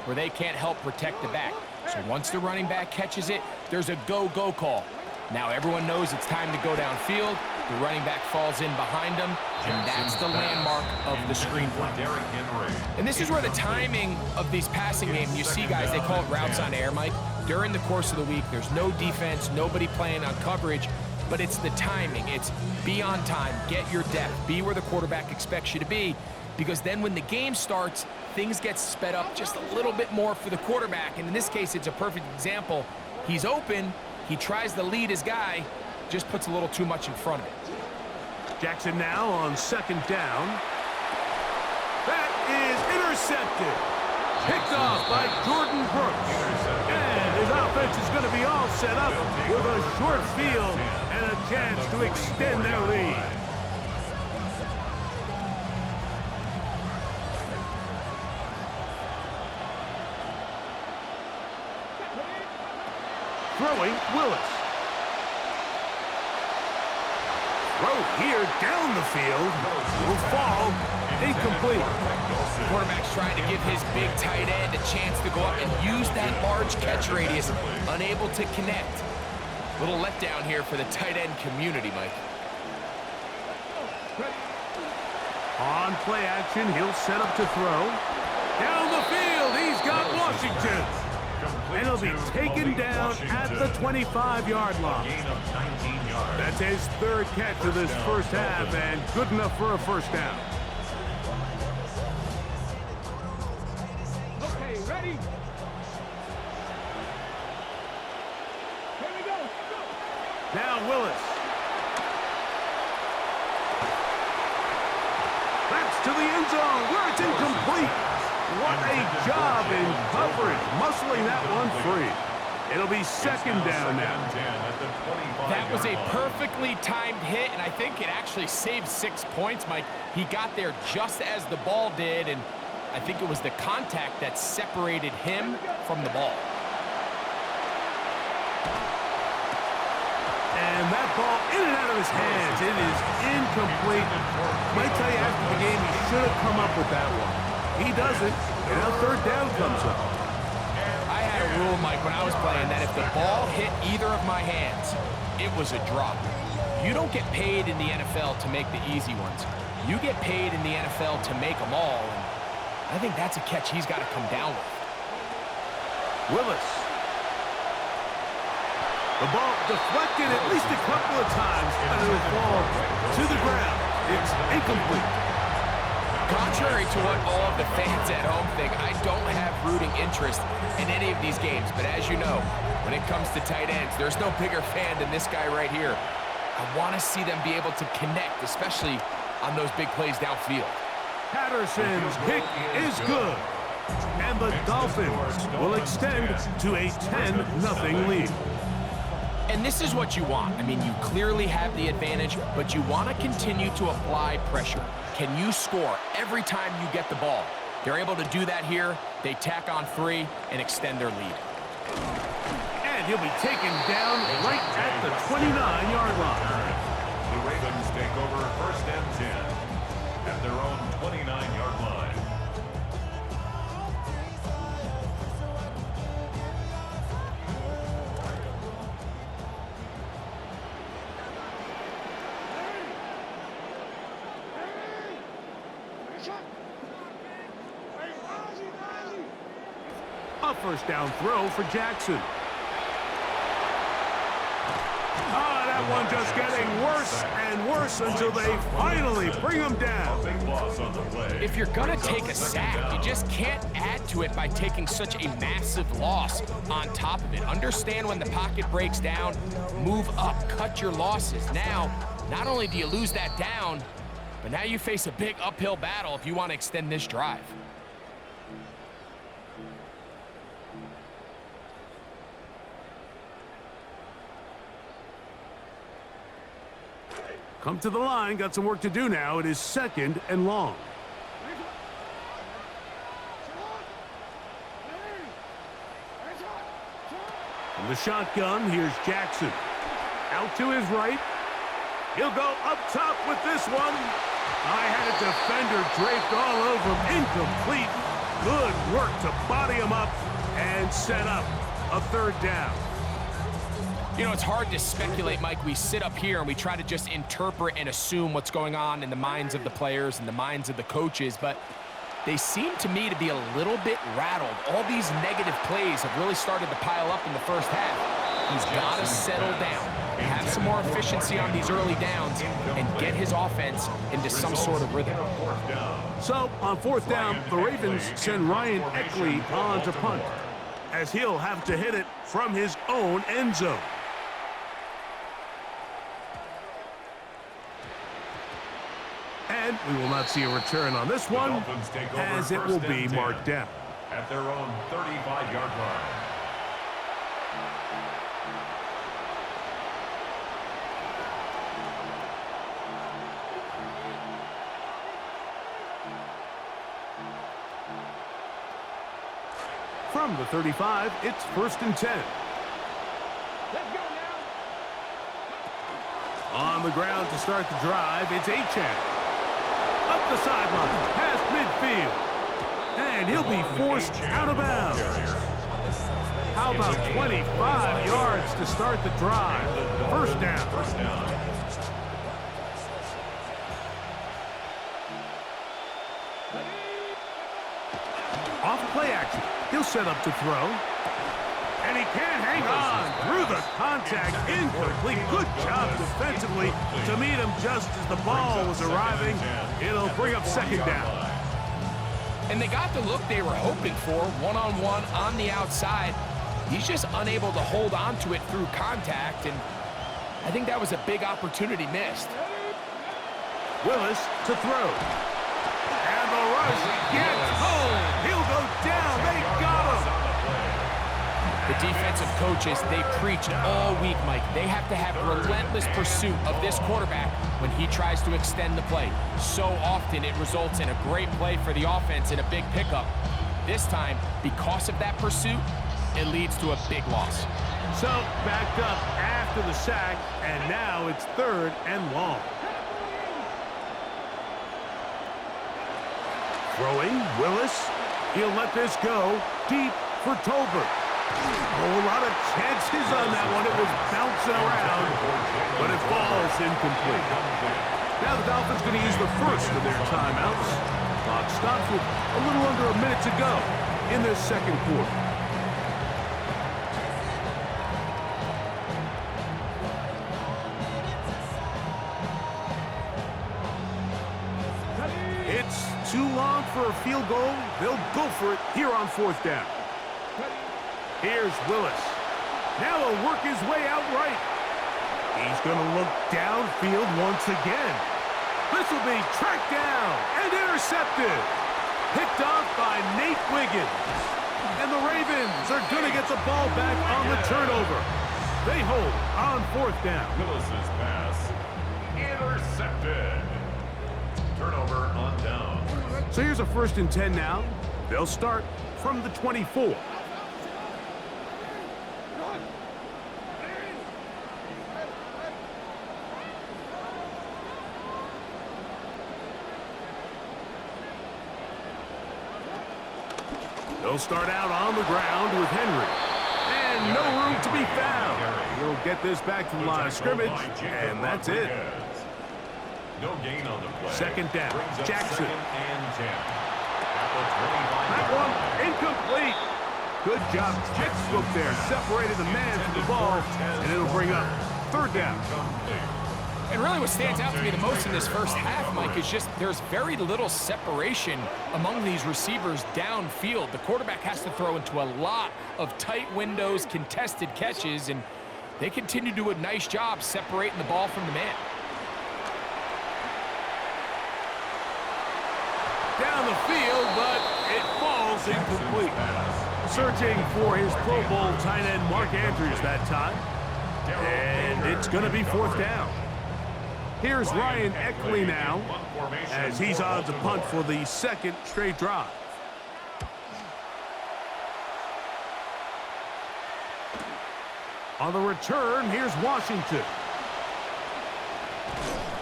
where they can't help protect the back. So once the running back catches it, there's a go-go call. Now everyone knows it's time to go downfield. The running back falls in behind him, and that's the landmark of the screen play. And this is where the timing of these passing games, you see guys, they call it routes on air, Mike. During the course of the week, there's no defense, nobody playing on coverage, but it's the timing. It's be on time, get your depth, be where the quarterback expects you to be, because then when the game starts, things get sped up just a little bit more for the quarterback. And in this case, it's a perfect example. He's open, he tries to lead his guy, just puts a little too much in front of it. Jackson now on second down. That is intercepted. Picked off by Jordan Brooks. And his offense is going to be all set up with a short field and a chance to extend their lead. Throwing, Willis. Throw here down the field. Will fall incomplete. The quarterback's trying to give his big tight end a chance to go up and use that large catch radius. Unable to connect. Little letdown here for the tight end community, Mike. On play action, he'll set up to throw. Down the field, he's got Washington. And he'll be taken down at the 25-yard line. That's his third catch of this first half, and good enough for a first down. Okay, ready? Here we go. Now Willis. That's to the end zone, where it's incomplete. What a job in coverage, muscling that one free. It'll be second down now. That was a perfectly timed hit, and I think it actually saved 6 points, Mike. He got there just as the ball did, and I think it was the contact that separated him from the ball. And that ball in and out of his hands. It is incomplete. Might tell you after the game he should have come up with that one. He doesn't, and now third down comes up. I had a rule, Mike, when I was playing that if the ball hit either of my hands, it was a drop. You don't get paid in the NFL to make the easy ones. You get paid in the NFL to make them all, and I think that's a catch he's got to come down with. Willis. The ball deflected at least a couple of times, and it will fall to the ground. It's incomplete. Contrary to what all of the fans at home think, I don't have rooting interest in any of these games. But as you know, when it comes to tight ends, there's no bigger fan than this guy right here. I want to see them be able to connect, especially on those big plays downfield. Patterson's kick is good. And the Dolphins will extend to a 10-0 lead. And this is what you want. I mean, you clearly have the advantage, but you want to continue to apply pressure. Can you score every time you get the ball? They're able to do that here. They tack on 3 and extend their lead. And he'll be taken down right at the 29-yard line. The Ravens take over first and 10 at their own 29-yard line. A first down throw for Jackson. That one just getting worse and worse until they finally bring him down. If you're going to take a sack, you just can't add to it by taking such a massive loss on top of it. Understand when the pocket breaks down, move up, cut your losses. Now, not only do you lose that down, but now you face a big uphill battle if you want to extend this drive. Come to the line, got some work to do now. It is second and long. From the shotgun, here's Jackson. Out to his right. He'll go up top with this one. I had a defender draped all over him. Incomplete. Good work to body him up and set up a third down. You know, it's hard to speculate, Mike. We sit up here and we try to just interpret and assume what's going on in the minds of the players and the minds of the coaches, but they seem to me to be a little bit rattled. All these negative plays have really started to pile up in the first half. He's got to settle down, have some more efficiency on these early downs, and get his offense into some sort of rhythm. So, on fourth down, the Ravens send Ryan Eckley on to punt, as he'll have to hit it from his own end zone. And we will not see a return on this one, as it will be marked down. At their own 35-yard line. From the 35, it's 1st and 10. Let's go now. On the ground to start the drive, it's Achane. Up the sideline, past midfield. And he'll be forced out of bounds. How about 25 yards to start the drive? First down. Off play action. He'll set up to throw. And he can't hang on through the contact. Incomplete. Good job defensively to meet him just as the ball was arriving. It'll bring up second down. And they got the look they were hoping for, one-on-one on the outside. He's just unable to hold on to it through contact, and I think that was a big opportunity missed. Willis to throw. And the rush gets home. He'll go down. They got him. The defensive coaches, they preached all week, Mike. They have to have relentless pursuit of this quarterback when he tries to extend the play. So often it results in a great play for the offense and a big pickup. This time, because of that pursuit, it leads to a big loss. So, backed up after the sack, and now it's 3rd and long. Throwing, Willis. He'll let this go deep for Tolbert. A whole lot of chances on that one. It was bouncing around, but it falls incomplete. Now the Dolphins going to use the first of their timeouts. Clock stops with a little under a minute to go in this second quarter. It's too long for a field goal. They'll go for it here on 4th down. Here's Willis. Now he'll work his way out right. He's going to look downfield once again. This will be tracked down and intercepted. Picked off by Nate Wiggins. And the Ravens are going to get the ball back on the turnover. They hold on 4th down. Willis's pass intercepted. Turnover on down. So here's a 1st and 10 now. They'll start from the 24. They'll start out on the ground with Henry. And no room to be found. He'll get this back to the line of scrimmage, and that's it. No gain on the play. Second down. Brings up Jackson. 2nd and 10. At the 25. That one incomplete. Good job. Textbook there. Separated the man from the ball, and it'll bring up 3rd down. And really what stands out to me the most in this first half, Mike, is just there's very little separation among these receivers downfield. The quarterback has to throw into a lot of tight windows, contested catches, and they continue to do a nice job separating the ball from the man. Down the field, but it falls incomplete. Searching for his Pro Bowl tight end Mark Andrews that time. And it's going to be 4th down. Here's Ryan Eckley now, as he's on to punt for the 2nd straight drive. On the return, here's Washington.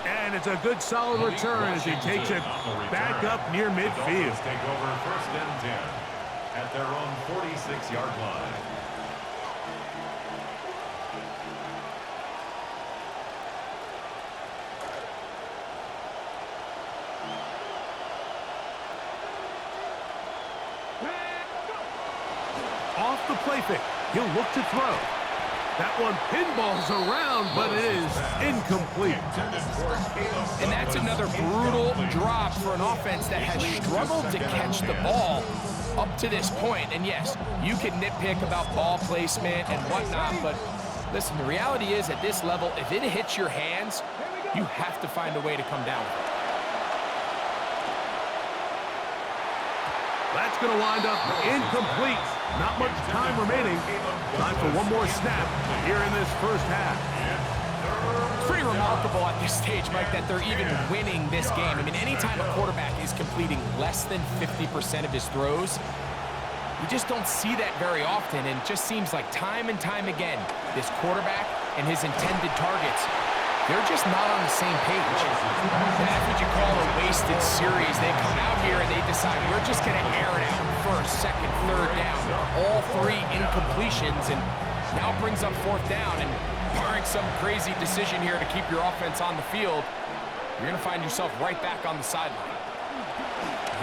And And it's a good solid return as he takes it back up near midfield. Take over first and 10 at their own 46-yard line. Off the play fake. He'll look to throw. That one pinballs around, but it is incomplete. And that's another brutal drop for an offense that has struggled to catch the ball up to this point. And yes, you can nitpick about ball placement and whatnot, but listen, the reality is at this level, if it hits your hands, you have to find a way to come down with it. That's going to wind up incomplete. Not much time remaining. Time for one more snap here in this first half. It's pretty remarkable at this stage, Mike, that they're even winning this game. I mean, anytime a quarterback is completing less than 50% of his throws, you just don't see that very often, and it just seems like time and time again, this quarterback and his intended targets, they're just not on the same page. And that's what you call a wasted series. They come out here and they decide, we're just going to air it out first, second, third down. All three incompletions, and now it brings up fourth down. And barring some crazy decision here to keep your offense on the field, you're going to find yourself right back on the sideline.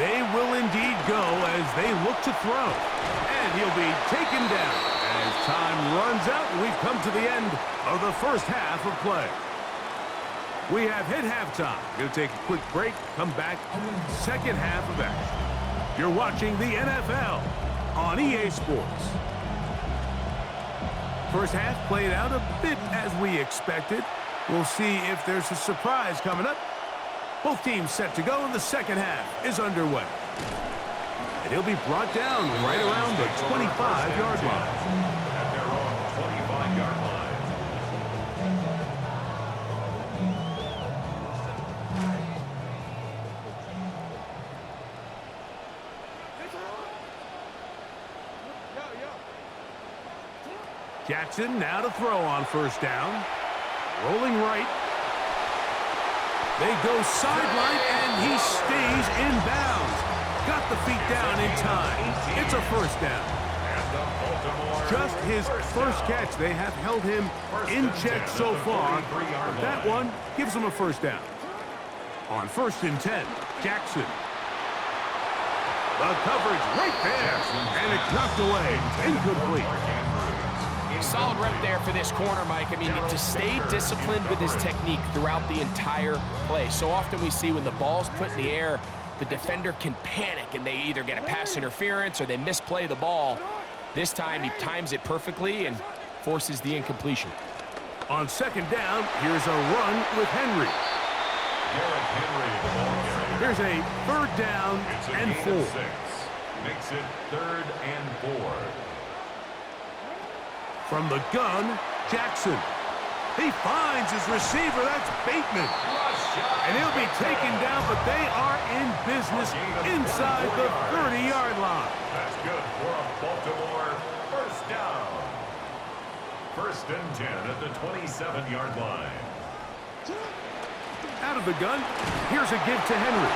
They will indeed go as they look to throw. And he'll be taken down as time runs out, and we've come to the end of the first half of play. We have hit halftime. Going to take a quick break, come back, second half of action. You're watching the NFL on EA Sports. First half played out a bit as we expected. We'll see if there's a surprise coming up. Both teams set to go, and the second half is underway. And he'll be brought down right around the 25-yard line. At their own 25-yard line. Jackson now to throw on first down. Rolling right. They go sideline, and he stays in bounds. Got the feet down in time. It's a first down. Just his first catch. They have held him in check so far. But that one gives him a first down. On first and 10, Jackson. The coverage right there. And it's knocked away. Incomplete. Solid rep there for this corner, Mike. I mean, to stay disciplined with his technique throughout the entire play. So often we see when the ball's put in the air, the defender can panic, and they either get a pass interference or they misplay the ball. This time, he times it perfectly and forces the incompletion. On second down, here's a run with Henry. Here's a third down and 4. Makes it third and 4. From the gun, Jackson. He finds his receiver. That's Bateman. And he'll be taken down, but they are in business inside the 30-yard line. That's good for a Baltimore first down. First and 10 at the 27-yard line. Out of the gun, here's a give to Henry.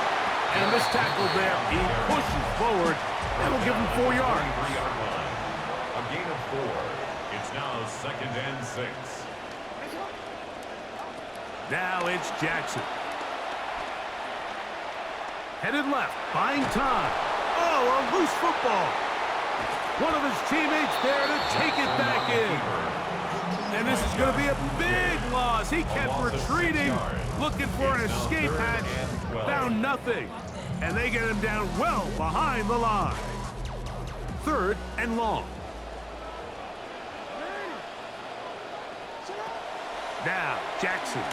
And this tackle there, he pushes forward. That'll give him 4 yards. 3-yard line. A gain of 4. It's now second and 6. Now it's Jackson. Headed left, buying time. Oh, a loose football. One of his teammates there to take it back in. And this is going to be a big loss. He kept retreating, looking for an escape hatch. Found nothing. And they get him down well behind the line. Third and long. Now, Jackson.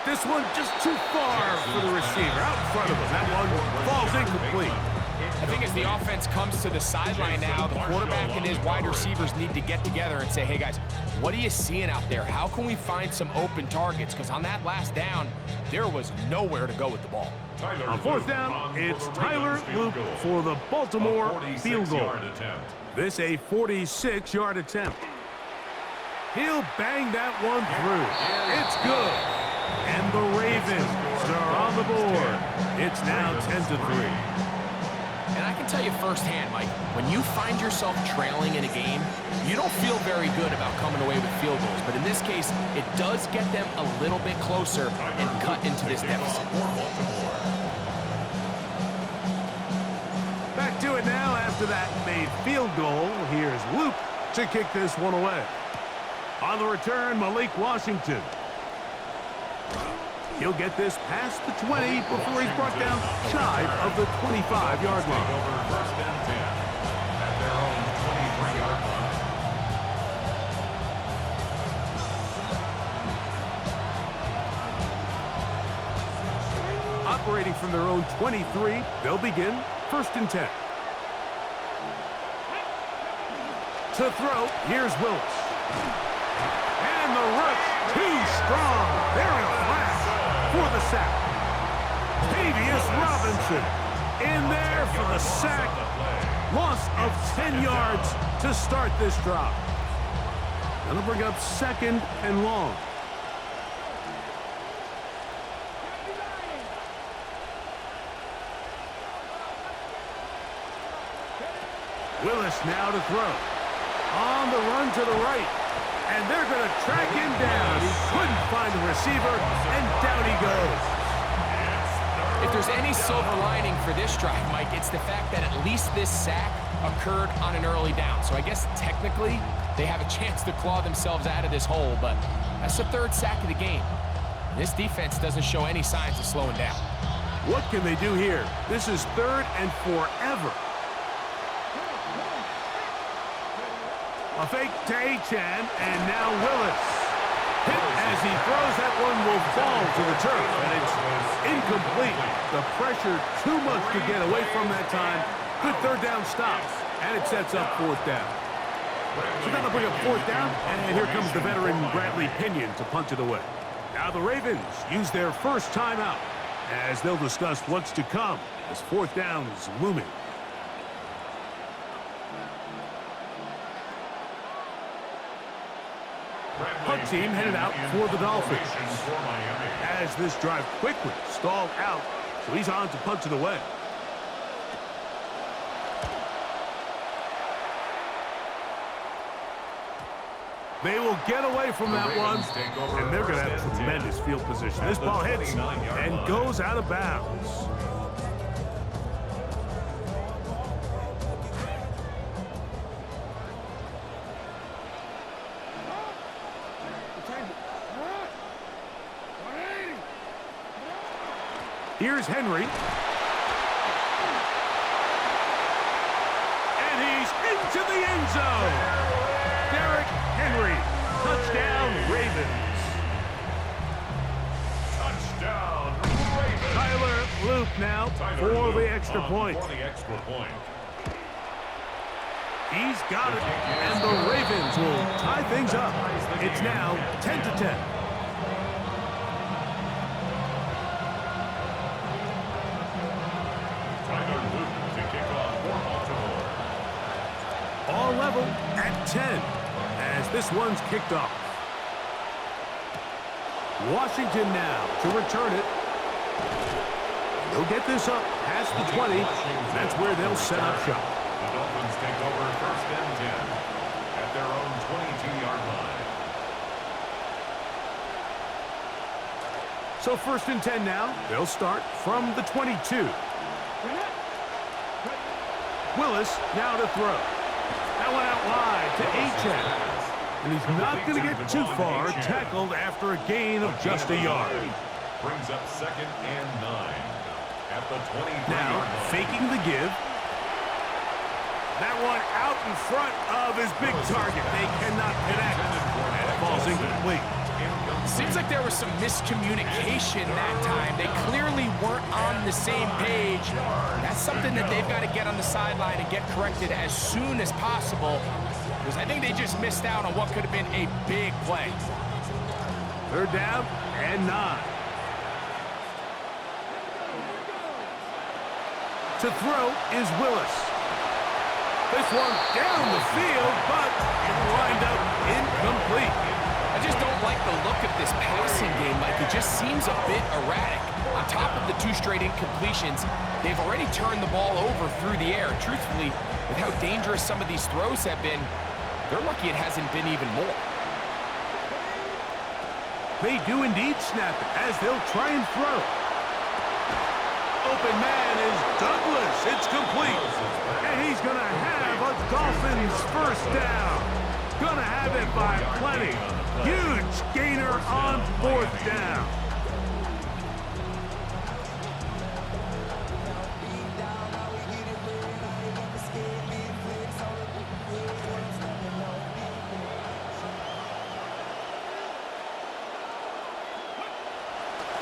This one just too far for the receiver. Out in front of him. That one falls incomplete. I think as the offense comes to the sideline now, the quarterback and his wide receivers need to get together and say, hey, guys, what are you seeing out there? How can we find some open targets? Because on that last down, there was nowhere to go with the ball. On fourth down, it's Tyler Loop for the Baltimore field goal. This a 46-yard attempt. He'll bang that one through. It's good. And the Ravens are on the board. It's now 10-3. And I can tell you firsthand, Mike, when you find yourself trailing in a game, you don't feel very good about coming away with field goals. But in this case, it does get them a little bit closer and cut into this deficit. Back to it now after that made field goal. Here's Luke to kick this one away. On the return, Malik Washington. He'll get this past the 20 before he's brought down shy of the 25-yard line. Over first and 10 at their own 23-yard line. Operating from their own 23, they'll begin first and 10. To throw, here's Willis. And the rush, too strong. They're in a flash for the sack. Tavius Robinson in there for the sack. Loss of 10 yards to start this drive. That'll bring up second and long. Willis now to throw. On the run to the right. And they're going to track him down. He couldn't find the receiver, and down he goes. If there's any silver lining for this drive, Mike, it's the fact that at least this sack occurred on an early down. So I guess technically they have a chance to claw themselves out of this hole, but that's the third sack of the game. This defense doesn't show any signs of slowing down. What can they do here? This is third and forever. A fake to Achan, and now Willis. Hit as he throws, that one will fall to the turf, and it's incomplete. The pressure too much to get away from that time. Good third down stop, and it sets up fourth down. So that'll bring up fourth down, and here comes the veteran Bradley Pinion to punt it away. Now the Ravens use their first timeout as they'll discuss what's to come as fourth down is looming. Punt team headed out for the Dolphins as this drive quickly stalled out, so he's on to punt it away. They will get away from that one, and they're going to have tremendous field position. This ball hits and goes out of bounds. Here's Henry. And he's into the end zone. Derrick Henry. Touchdown, Ravens. Touchdown, Ravens. Tyler Luke now for the extra point. He's got it, and the Ravens will tie things up. It's now 10-10. All level at 10 as this one's kicked off. Washington now to return it. They'll get this up past the 20. That's where they'll set up shop. The Dolphins take over first and 10 at their own 22-yard line. So first and 10 now. They'll start from the 22. Willis now to throw. That one out wide to Achan. And he's not going to get too far, tackled after a gain of just a yard. Brings up second and 9 at the 23-yard Now, line. faking the give. That one out in front of his big target. They cannot connect. And it falls incomplete. Seems like there was some miscommunication that time. They clearly weren't on the same page. That's something that they've got to get on the sideline and get corrected as soon as possible, because I think they just missed out on what could have been a big play. Third down and 9. To throw is Willis. This one down the field, but it lined up incomplete. I just don't like the look of this passing game, Mike. It just seems a bit erratic. On top of the 2 straight incompletions, they've already turned the ball over through the air. Truthfully, with how dangerous some of these throws have been, they're lucky it hasn't been even more. They do indeed snap it as they'll try and throw. Open man is Douglas. It's complete. And he's going to have a Dolphins first down. Going to have it by plenty. Huge gainer on 4th down.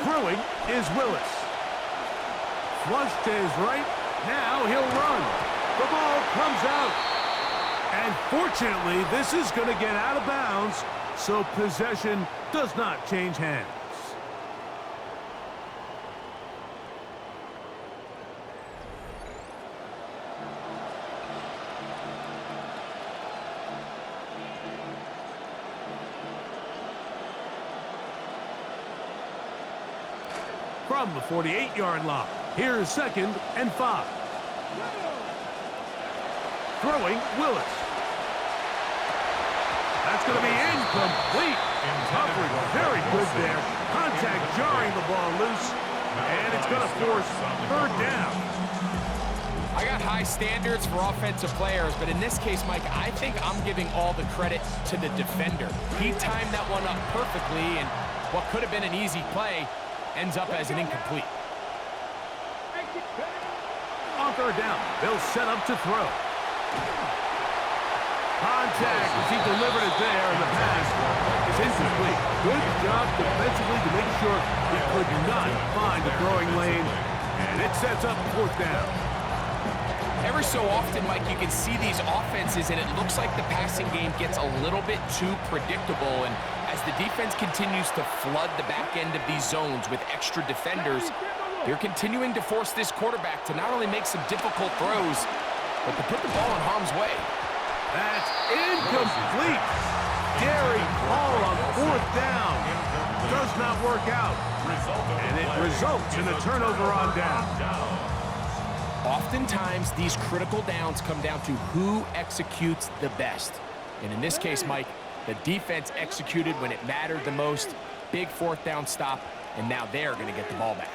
Throwing is Willis. Flushed to his right. Now he'll run. The ball comes out. And fortunately, this is going to get out of bounds, so possession does not change hands. From the 48-yard line, here's 2nd and 5. Throwing, Willis. That's going to be incomplete. Coverage very good there. Contact jarring the ball loose, and it's going to force 3rd down. I got high standards for offensive players, but in this case, Mike, I think I'm giving all the credit to the defender. He timed that one up perfectly, and what could have been an easy play ends up as an incomplete. On 3rd down, they'll set up to throw. Contact as he delivered it there, and the pass is incomplete. Good job defensively to make sure he could not find the throwing lane, and it sets up 4th down. Every so often, Mike, you can see these offenses, and it looks like the passing game gets a little bit too predictable, and as the defense continues to flood the back end of these zones with extra defenders, they're continuing to force this quarterback to not only make some difficult throws, but to put the ball in harm's way. That's incomplete. Gary Hall on 4th down. Does not work out. And it results in a turnover on down. Oftentimes, these critical downs come down to who executes the best. And in this case, Mike, the defense executed when it mattered the most. Big 4th down stop, and now they're going to get the ball back.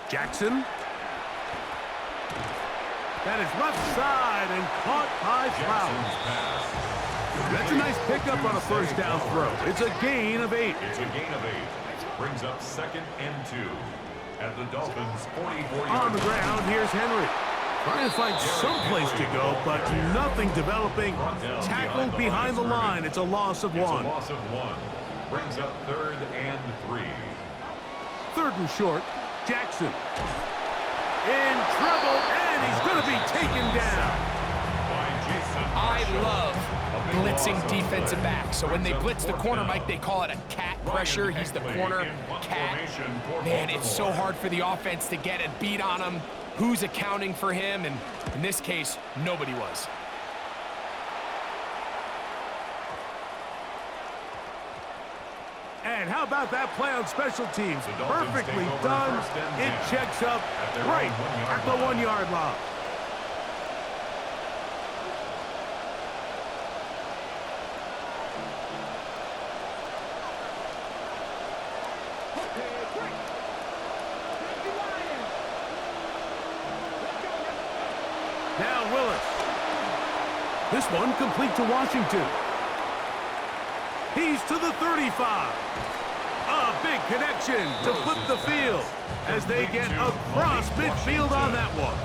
Jackson. That is left side and caught by Flowers. That's a nice pickup on a 1st down throw. It's a gain of 8. It's a gain of 8. Brings up 2nd and 2 at the Dolphins' 44-yard line. On the ground, here's Henry. Trying to find some place to go, but nothing developing. Tackled behind the line. It's a loss of 1. It's a loss of 1. Brings up 3rd and 3. 3rd and short. Jackson. In trouble, and he's going to be taken down. I love blitzing defensive backs. So when they blitz the corner, Mike, they call it a cat pressure. He's the corner cat. Man, it's so hard for the offense to get a beat on him. Who's accounting for him? And in this case, nobody was. And how about that play on special teams? Perfectly done. It checks up right at the 1-yard line. Now Willis. This one complete to Washington. He's to the 35. A big connection to flip the field as they get across midfield on that one.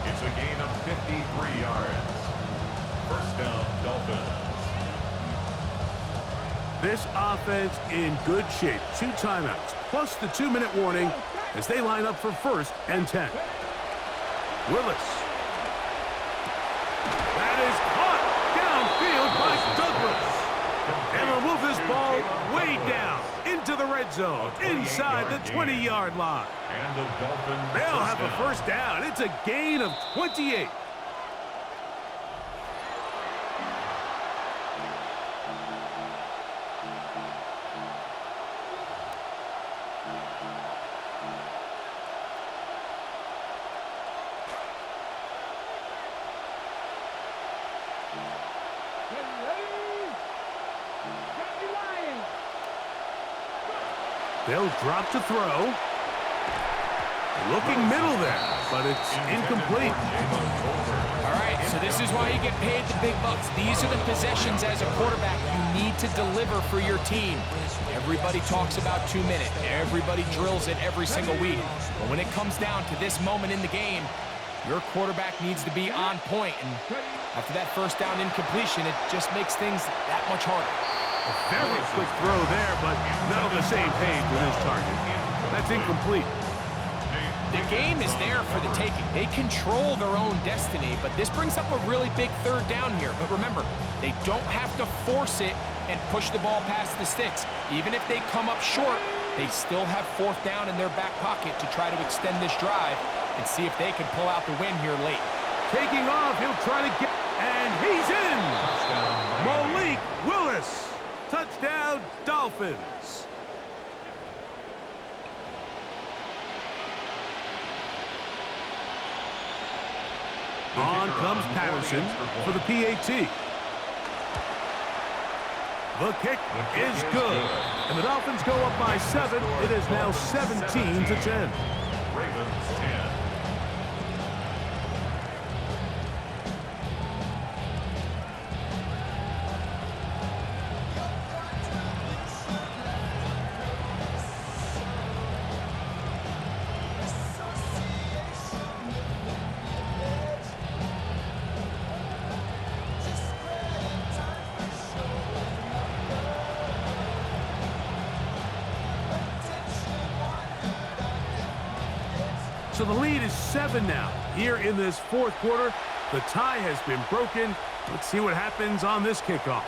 It's a gain of 53 yards. 1st down, Dolphins. This offense in good shape. 2 timeouts, plus the 2-minute warning as they line up for 1st and 10. Willis. That is caught downfield by Douglas. And will move this ball way down into the red zone, inside the 20-yard line. And the Dolphins They'll have a first down. It's a gain of 28. They'll drop to throw. Looking middle there, but it's incomplete. All right, so this is why you get paid the big bucks. These are the possessions as a quarterback you need to deliver for your team. Everybody talks about 2 minutes. Everybody drills it every single week. But when it comes down to this moment in the game, your quarterback needs to be on point. And after that first down incompletion, it just makes things that much harder. A very quick throw there, but not on the same page with his target. That's incomplete. The game is there for the taking. They control their own destiny, but this brings up a really big third down here. But remember, they don't have to force it and push the ball past the sticks. Even if they come up short, they still have fourth down in their back pocket to try to extend this drive and see if they can pull out the win here late. Taking off, he'll try to get, and he's in! Malik Willis. Touchdown, Dolphins. On comes Patterson for the PAT. The kick is good. And the Dolphins go up by 7. It is now 17-10. Ravens 10. So the lead is 7 now. Here in this fourth quarter, the tie has been broken. Let's see what happens on this kickoff.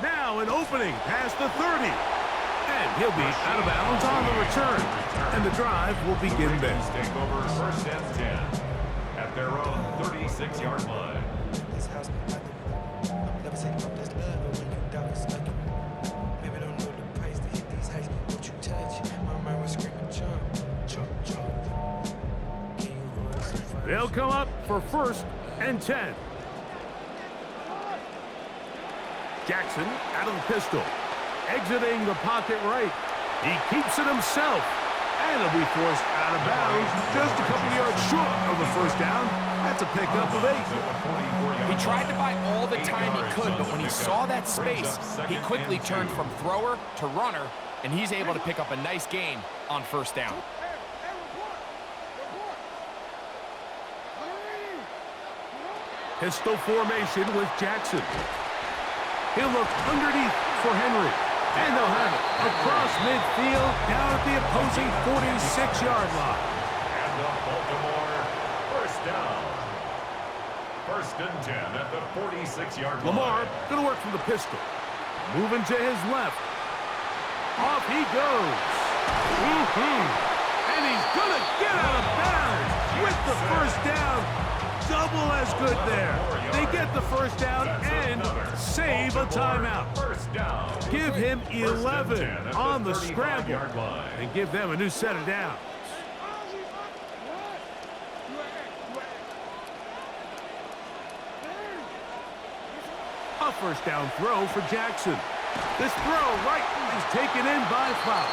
Now an opening past the 30. And he'll be out of bounds on the return. And the drive will begin there. Take over first and 10 at their own 36-yard line. They'll come up for first and 10. Jackson out of the pistol. Exiting the pocket right. He keeps it himself. And he'll be forced out of bounds just a couple yards short of the first down. That's a pickup of 8. He tried to buy all the time he could, but when he saw that space, he quickly turned from thrower to runner, and he's able to pick up a nice gain on first down. Pistol formation with Jackson. He'll look underneath for Henry. And they'll have it across midfield down at the opposing 46-yard line. And the Baltimore first down. First and 10 at the 46-yard line. Lamar going to work from the pistol. Moving to his left. Off he goes. And he's going to get out of bounds with the first down. Double as good there. They get the first down and save a timeout. Give him 11 on the scramble and give them a new set of downs. A first down throw for Jackson. This throw right is taken in by Fowler.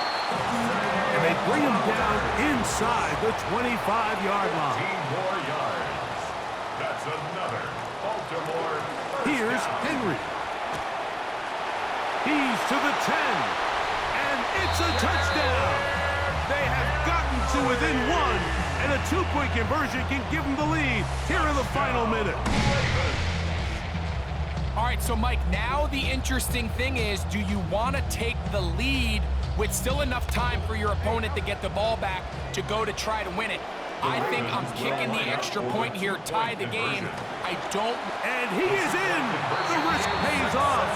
And they bring him down inside the 25-yard line. 15 more yards. That's another Baltimore first Here's down. Henry. He's to the 10. And it's a touchdown. They have gotten to within 1. And a two-point conversion can give them the lead here in the final minute. All right, so Mike, now the interesting thing is, do you want to take the lead with still enough time for your opponent to get the ball back to go to try to win it? I think I'm kicking the extra point here, tie the game. I don't... And he is in. The risk pays off.